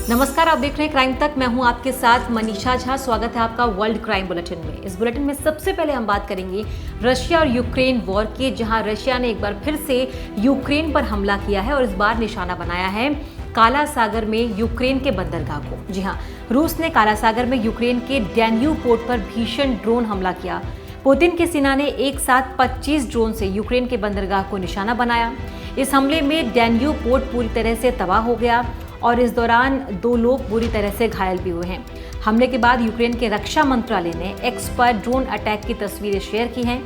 नमस्कार, आप देख रहे हैं क्राइम तक। मैं हूं आपके साथ मनीषा झा। स्वागत है आपका वर्ल्ड क्राइम बुलेटिन में। इस बुलेटिन में सबसे पहले हम बात करेंगे रशिया और यूक्रेन वॉर की, जहां रशिया ने एक बार फिर से यूक्रेन पर हमला किया है और इस बार निशाना बनाया है काला सागर में यूक्रेन के बंदरगाह को। जी हां, रूस ने काला सागर में यूक्रेन के डैन्यूब पोर्ट पर भीषण ड्रोन हमला किया। पुतिन की सेना ने एक साथ 25 ड्रोन से यूक्रेन के बंदरगाह को निशाना बनाया। इस हमले में डैन्यूब पोर्ट पूरी तरह से तबाह हो गया और इस दौरान 2 लोग बुरी तरह से घायल भी हुए हैं। हमले के बाद यूक्रेन के रक्षा मंत्रालय ने एक्स पर ड्रोन अटैक की तस्वीरें शेयर की हैं।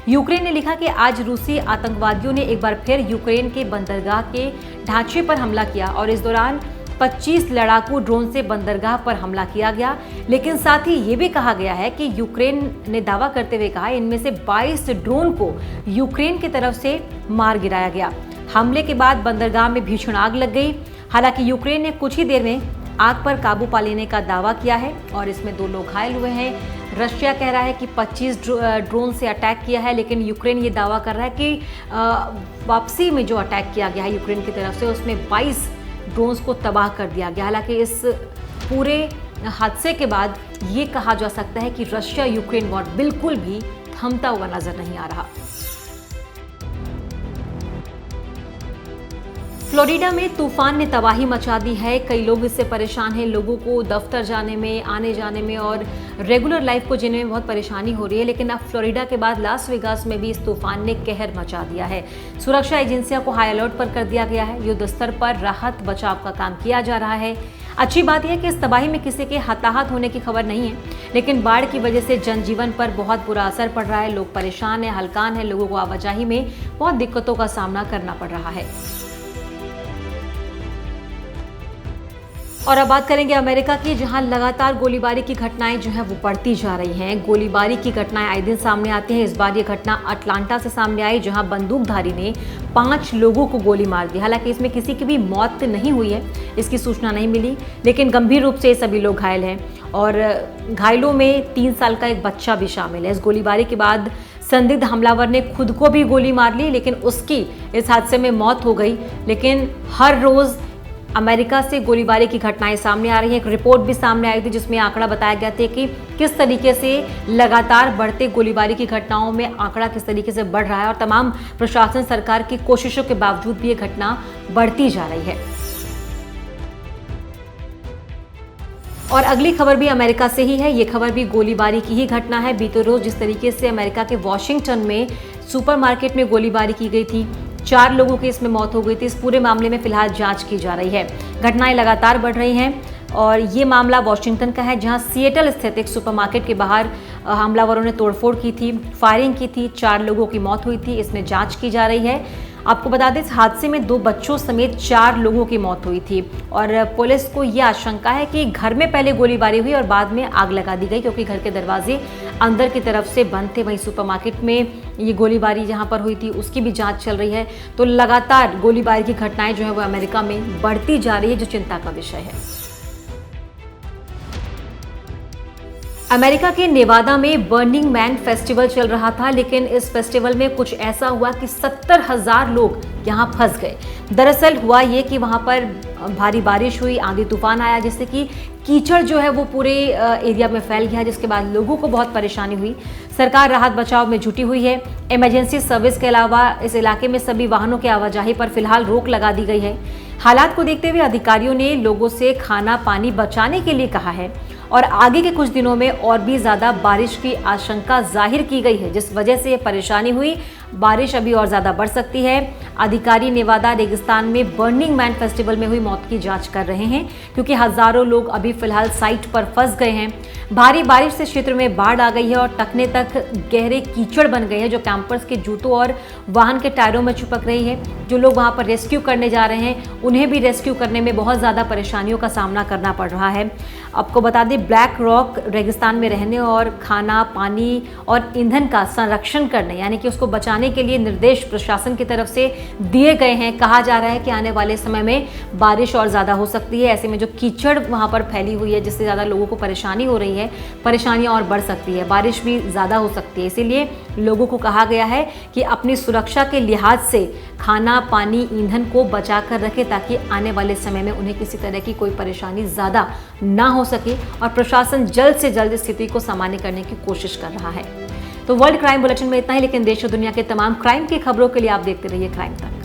यूक्रेन ने लिखा कि आज रूसी आतंकवादियों ने एक बार फिर यूक्रेन के बंदरगाह के ढांचे पर हमला किया और इस दौरान 25 लड़ाकू ड्रोन से बंदरगाह पर हमला किया गया। लेकिन साथ ही ये भी कहा गया है कि यूक्रेन ने दावा करते हुए कहा इनमें से 22 ड्रोन को यूक्रेन की तरफ से मार गिराया गया। हमले के बाद बंदरगाह में भीषण आग लग गई। हालांकि यूक्रेन ने कुछ ही देर में आग पर काबू पा लेने का दावा किया है और इसमें 2 लोग घायल हुए हैं। रशिया कह रहा है कि 25 ड्रोन से अटैक किया है, लेकिन यूक्रेन ये दावा कर रहा है कि वापसी में जो अटैक किया गया है यूक्रेन की तरफ से उसमें 22 ड्रोन्स को तबाह कर दिया गया। हालांकि इस पूरे हादसे के बाद ये कहा जा सकता है कि रशिया यूक्रेन वॉर बिल्कुल भी थमता हुआ नजर नहीं आ रहा। फ्लोरिडा में तूफान ने तबाही मचा दी है। कई लोग इससे परेशान हैं। लोगों को दफ्तर जाने में, आने जाने में और रेगुलर लाइफ को जीने में बहुत परेशानी हो रही है। लेकिन अब फ्लोरिडा के बाद लास वेगास में भी इस तूफान ने कहर मचा दिया है। सुरक्षा एजेंसियों को हाई अलर्ट पर कर दिया गया है। युद्ध स्तर पर राहत बचाव का काम किया जा रहा है। अच्छी बात यह है कि इस तबाही में किसी के हताहत होने की खबर नहीं है, लेकिन बाढ़ की वजह से जनजीवन पर बहुत बुरा असर पड़ रहा है। लोग परेशान हैं, हलकान हैं। लोगों को आवाजाही में बहुत दिक्कतों का सामना करना पड़ रहा है। और अब बात करेंगे अमेरिका की, जहां लगातार गोलीबारी की घटनाएं जो हैं वो बढ़ती जा रही हैं। गोलीबारी की घटनाएं आए दिन सामने आती हैं। इस बार ये घटना अटलांटा से सामने आई, जहां बंदूकधारी ने 5 लोगों को गोली मार दी। हालांकि इसमें किसी की भी मौत नहीं हुई है, इसकी सूचना नहीं मिली, लेकिन गंभीर रूप से सभी लोग घायल हैं और घायलों में 3 साल का एक बच्चा भी शामिल है। इस गोलीबारी के बाद संदिग्ध हमलावर ने खुद को भी गोली मार ली, लेकिन उसकी इस हादसे में मौत हो गई। लेकिन हर रोज अमेरिका से गोलीबारी की घटनाएं सामने आ रही हैं। एक रिपोर्ट भी सामने आई थी जिसमें आंकड़ा बताया गया था कि किस तरीके से लगातार बढ़ते गोलीबारी की घटनाओं में आंकड़ा किस तरीके से बढ़ रहा है और तमाम प्रशासन सरकार की कोशिशों के बावजूद भी ये घटना बढ़ती जा रही है। और अगली खबर भी अमेरिका से ही है। ये खबर भी गोलीबारी की ही घटना है। बीते रोज जिस तरीके से अमेरिका के वॉशिंगटन में सुपरमार्केट में गोलीबारी की गई थी, 4 लोगों की इसमें मौत हो गई थी। इस पूरे मामले में फिलहाल जांच की जा रही है। घटनाएं लगातार बढ़ रही हैं और ये मामला वॉशिंगटन का है, जहां सिएटल स्थित एक सुपरमार्केट के बाहर हमलावरों ने तोड़फोड़ की थी, फायरिंग की थी। 4 लोगों की मौत हुई थी। इसमें जांच की जा रही है। आपको बता दें, इस हादसे में 2 बच्चों समेत 4 लोगों की मौत हुई थी और पुलिस को यह आशंका है कि घर में पहले गोलीबारी हुई और बाद में आग लगा दी गई, क्योंकि घर के दरवाजे अंदर की तरफ से बंद थे। वहीं सुपरमार्केट में ये गोलीबारी जहां पर हुई थी उसकी भी जांच चल रही है। तो लगातार गोलीबारी की घटनाएं जो है वो अमेरिका में बढ़ती जा रही है, जो चिंता का विषय है। अमेरिका के नेवादा में बर्निंग मैन फेस्टिवल चल रहा था, लेकिन इस फेस्टिवल में कुछ ऐसा हुआ कि 70,000 लोग यहां फंस गए। दरअसल हुआ ये कि वहां पर भारी बारिश हुई, आंधी तूफान आया, जिससे कि कीचड़ जो है वो पूरे एरिया में फैल गया, जिसके बाद लोगों को बहुत परेशानी हुई। सरकार राहत बचाव में जुटी हुई है। इमरजेंसी सर्विस के अलावा इस इलाके में सभी वाहनों की आवाजाही पर फिलहाल रोक लगा दी गई है। हालात को देखते हुए अधिकारियों ने लोगों से खाना पानी बचाने के लिए कहा है और आगे के कुछ दिनों में और भी ज्यादा बारिश की आशंका जाहिर की गई है, जिस वजह से ये परेशानी हुई। बारिश अभी और ज्यादा बढ़ सकती है। अधिकारी नेवादा रेगिस्तान में बर्निंग मैन फेस्टिवल में हुई मौत की जांच कर रहे हैं, क्योंकि हजारों लोग अभी फिलहाल साइट पर फंस गए हैं। भारी बारिश से क्षेत्र में बाढ़ आ गई है और टखने तक गहरे कीचड़ बन गए हैं, जो कैंपर्स के जूतों और वाहन के टायरों में चिपक रही है। जो लोग वहां पर रेस्क्यू करने जा रहे हैं उन्हें भी रेस्क्यू करने में बहुत ज्यादा परेशानियों का सामना करना पड़ रहा है। आपको बता दें, ब्लैक रॉक रेगिस्तान में रहने और खाना पानी और ईंधन का संरक्षण करने, यानी कि उसको बचाने के लिए निर्देश प्रशासन की तरफ से दिए गए हैं। कहा जा रहा है कि आने वाले समय में बारिश और ज्यादा हो सकती है। ऐसे में जो कीचड़ वहां पर फैली हुई है, जिससे ज्यादा लोगों को परेशानी हो रही है, है, परेशानियां और बढ़ सकती है, बारिश भी ज़्यादा हो सकती है। इसीलिए लोगों को कहा गया है कि अपनी सुरक्षा के लिहाज से खाना, पानी, ईंधन को बचा कर रखें ताकि आने वाले समय में उन्हें किसी तरह की कोई परेशानी ज़्यादा ना हो सके। और प्रशासन जल्द से जल्द स्थिति को सामान्य करने की कोशिश कर रहा है। तो वर्ल्ड क्राइम बुलेटिन में इतना ही, लेकिन देश और दुनिया के तमाम क्राइम की खबरों के लिए आप देखते रहिए क्राइम तक।